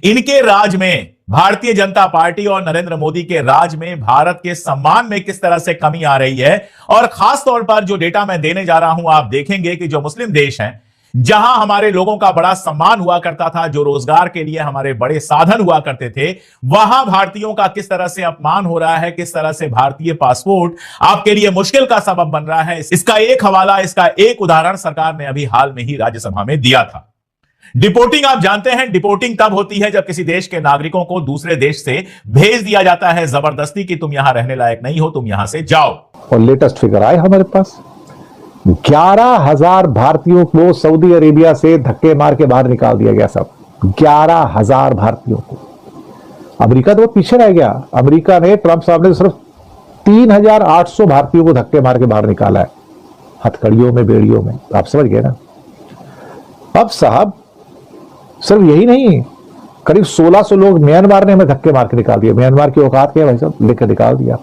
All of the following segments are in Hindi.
इनके राज में, भारतीय जनता पार्टी और नरेंद्र मोदी के राज में भारत के सम्मान में किस तरह से कमी आ रही है। और खास तौर पर जो डेटा मैं देने जा रहा हूं, आप देखेंगे कि जो मुस्लिम देश हैं, जहां हमारे लोगों का बड़ा सम्मान हुआ करता था, जो रोजगार के लिए हमारे बड़े साधन हुआ करते थे, वहां भारतीयों का किस तरह से अपमान हो रहा है, किस तरह से भारतीय पासपोर्ट आपके लिए मुश्किल का सबब बन रहा है। इसका एक हवाला, इसका एक उदाहरण सरकार ने अभी हाल में ही राज्यसभा में दिया था। डिपोर्टिंग, आप जानते हैं डिपोर्टिंग तब होती है जब किसी देश के नागरिकों को दूसरे देश से भेज दिया जाता है जबरदस्ती कि तुम यहां रहने लायक नहीं हो, तुम यहां से जाओ। और लेटेस्ट फिगर आए हमारे पास, 11,000 भारतीयों को सऊदी अरेबिया से धक्के मार के बाहर निकाल दिया गया। सब 11,000 भारतीयों को। अमेरिका तो पीछे रह गया। अमेरिका ने, ट्रंप साहब ने सिर्फ 3,800 भारतीयों को धक्के मार के बाहर निकाला है, हथकड़ियों में, बेड़ियों में। आप समझ गए ना। अब साहब सिर्फ यही नहीं, करीब 1,600 लोग म्यांमार ने हमें धक्के मार के निकाल दिया। म्यांमार की औकात क्या है भाई साहब, लेकर निकाल दिया।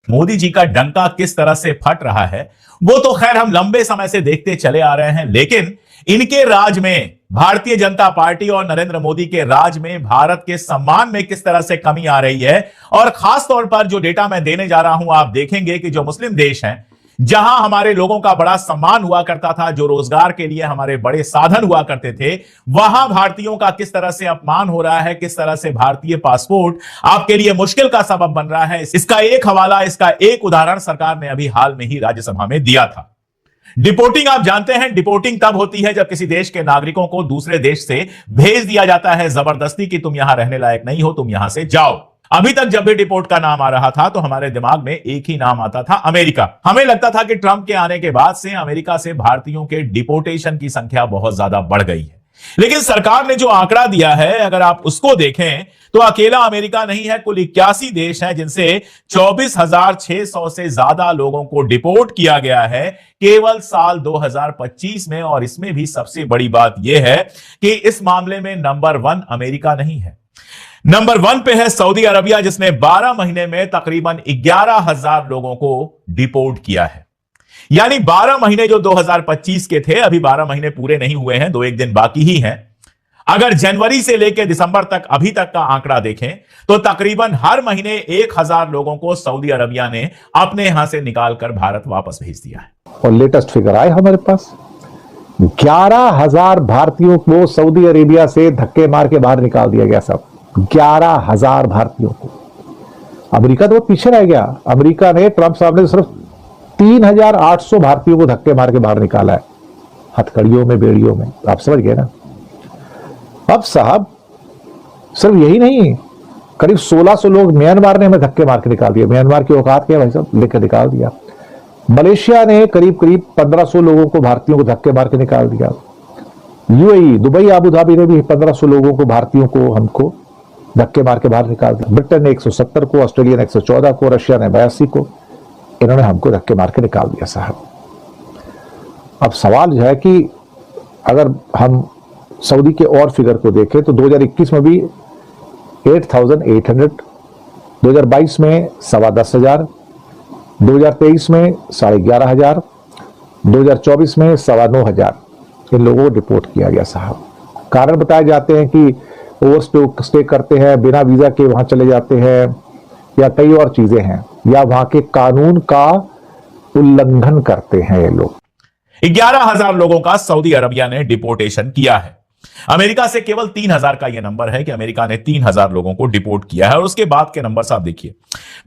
मोदी जी का डंका किस तरह से फट रहा है वो तो खैर हम लंबे समय से देखते चले आ रहे हैं, लेकिन इनके राज में, भारतीय जनता पार्टी और नरेंद्र मोदी के राज में भारत के सम्मान में किस तरह से कमी आ रही है। और खास तौर पर जो डेटा मैं देने जा रहा हूं, आप देखेंगे कि जो मुस्लिम देश हैं, जहां हमारे लोगों का बड़ा सम्मान हुआ करता था, जो रोजगार के लिए हमारे बड़े साधन हुआ करते थे, वहां भारतीयों का किस तरह से अपमान हो रहा है, किस तरह से भारतीय पासपोर्ट आपके लिए मुश्किल का सबब बन रहा है। इसका एक हवाला, इसका एक उदाहरण सरकार ने अभी हाल में ही राज्यसभा में दिया था। डिपोर्टिंग, आप जानते हैं डिपोर्टिंग तब होती है जब किसी देश के नागरिकों को दूसरे देश से भेज दिया जाता है जबरदस्ती कि तुम यहां रहने लायक नहीं हो, तुम यहां से जाओ। अभी तक जब भी डिपोर्ट का नाम आ रहा था तो हमारे दिमाग में एक ही नाम आता था, अमेरिका। हमें लगता था कि ट्रंप के आने के बाद से अमेरिका से भारतीयों के डिपोर्टेशन की संख्या बहुत ज्यादा बढ़ गई है। लेकिन सरकार ने जो आंकड़ा दिया है, अगर आप उसको देखें तो अकेला अमेरिका नहीं है, कुल 81 देश हैं जिनसे 24,600 से ज्यादा लोगों को डिपोर्ट किया गया है केवल साल 2025 में। और इसमें भी सबसे बड़ी बात यह है कि इस मामले में नंबर 1 अमेरिका नहीं है, नंबर 1 पे है सऊदी अरबिया, जिसने 12 महीने में तकरीबन 11,000 लोगों को डिपोर्ट किया है। यानी 12 महीने जो 2025 के थे, अभी 12 महीने पूरे नहीं हुए हैं, 2-1 दिन बाकी ही हैं। अगर जनवरी से लेकर दिसंबर तक अभी तक का आंकड़ा देखें तो तकरीबन हर महीने 1,000 लोगों को सऊदी अरबिया ने अपने यहां से निकालकर भारत वापस भेज दिया है। और लेटेस्ट फिगर आए हमारे पास, 11,000 भारतीयों को सऊदी अरेबिया से धक्के मार के बाहर निकाल दिया गया। सब 11,000 भारतीयों को। अमेरिका तो पीछे रह गया। अमेरिका ने, ट्रंप साहब ने सिर्फ 3,800 भारतीयों को धक्के मार के बाहर निकाला है, हथकड़ियों में, बेड़ियों में। आप समझ गए ना। अब साहब सिर्फ यही नहीं, करीब 1,600 लोग म्यांमार ने हमें धक्के मार के निकाल दिया। म्यांमार की औकात क्या है भाई साहब, लेकर निकाल दिया। मलेशिया ने करीब 1,500 लोगों को, भारतीयों को धक्के मार के निकाल दिया। यूएई, दुबई, आबू धाबी ने भी 1,500 लोगों को, भारतीयों को, हमको धक्के मार के बाहर निकाल दिया। ब्रिटेन ने 170 को, ऑस्ट्रेलिया ने 114 को, रशिया ने 82 को, इन्होंने हमको धक्के मार के निकाल दिया साहब। अब सवाल जो है कि अगर हम सऊदी के और फिगर को देखें तो 2021 में भी 8,800, 2022 में 10,15,000, 2023 में 11,500, 2024 में 9,500 इन लोगों को रिपोर्ट किया गया साहब। कारण बताए जाते हैं कि ओवर स्टे करते हैं, बिना वीजा के वहां चले जाते हैं, या कई और चीजें हैं, या वहां के कानून का उल्लंघन करते हैं ये लोग। 11,000 लोगों का सऊदी अरबिया ने डिपोर्टेशन किया है। अमेरिका से केवल 3,000 का यह नंबर है कि अमेरिका ने 3,000 लोगों को डिपोर्ट किया है। और उसके बाद के नंबर आप देखिए,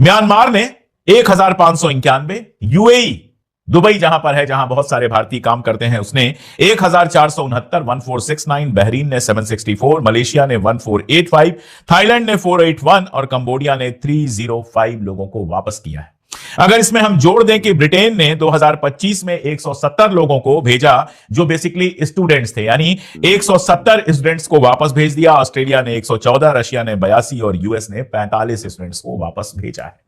म्यांमार ने 1,591, यूएई, दुबई जहां पर है, जहां बहुत सारे भारतीय काम करते हैं, उसने 1,469, 1469, बहरीन ने 764, मलेशिया ने 1485, थाईलैंड ने 481 और कंबोडिया ने 305 लोगों को वापस किया है। अगर इसमें हम जोड़ दें कि ब्रिटेन ने 2025 में 170 लोगों को भेजा जो बेसिकली स्टूडेंट्स थे, यानी 170 स्टूडेंट्स को वापस भेज दिया। ऑस्ट्रेलिया ने 114, रशिया ने 82 और यूएस ने 45 स्टूडेंट्स को वापस भेजा है।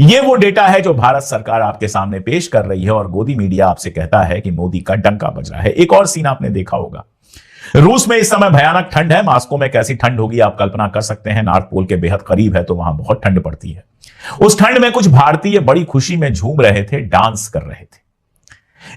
यह वो डेटा है जो भारत सरकार आपके सामने पेश कर रही है और गोदी मीडिया आपसे कहता है कि मोदी का डंका बज रहा है। एक और सीन आपने देखा होगा, रूस में इस समय भयानक ठंड है। मॉस्को में कैसी ठंड होगी आप कल्पना कर सकते हैं। नॉर्थ पोल के बेहद करीब है तो वहां बहुत ठंड पड़ती है। उस ठंड में कुछ भारतीय बड़ी खुशी में झूम रहे थे, डांस कर रहे थे।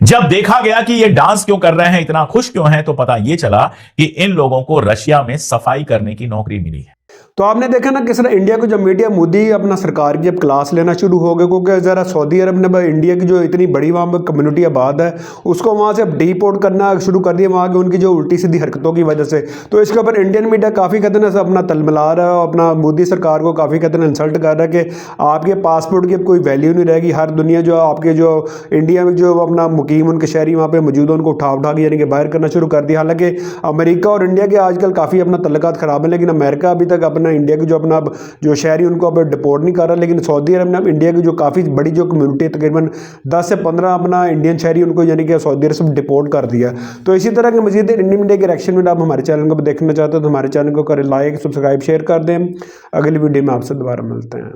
जब देखा गया कि ये डांस क्यों कर रहे हैं, इतना खुश क्यों हैं, तो पता ये चला कि इन लोगों को रशिया में सफाई करने की नौकरी मिली है। तो आपने देखा ना किस तरह इंडिया को जब मीडिया मोदी अपना सरकार की अब क्लास लेना शुरू हो गए, क्योंकि ज़रा सऊदी अरब ने इंडिया की जो इतनी बड़ी वहाँ पर कम्युनिटी आबाद है उसको वहाँ से अब डिपोर्ट करना शुरू कर दिया वहाँ की उनकी जो उल्टी सीधी हरकतों की वजह से। तो इसके ऊपर इंडियन मीडिया काफ़ी कहते हैं अपना तलमला रहा है, अपना मोदी सरकार को काफ़ी कहते हैं इंसल्ट कर रहा है कि आपके पासपोर्ट की अब कोई वैल्यू नहीं रहेगी। हर दुनिया जो आपके जो इंडिया में जो अपना मुकीम उनके शहरी वहाँ पर मौजूद है उनको उठा के यानी कि बाहर करना शुरू कर दिया। हालांकि अमेरिका और इंडिया के आजकल काफ़ी अपना तल्लुकात ख़राब है, लेकिन अमेरिका अभी तक अपना इंडिया की जो अपना जो शहरी उनको अब डिपोर्ट नहीं कर रहा। लेकिन सऊदी अरब ने अब इंडिया की जो काफ़ी बड़ी जो कम्युनिटी है तकरीबन 10 से 15 अपना इंडियन शहरी उनको यानी कि सऊदी अरब से डिपोर्ट कर दिया। तो इसी तरह के मजीद इंडियन मीडिया के रिएक्शन में आप हमारे चैनल को देखना चाहते हो तो हमारे चैनल को करें लाइक, सब्सक्राइब, शेयर कर दें। अगली वीडियो में आपसे दोबारा मिलते हैं।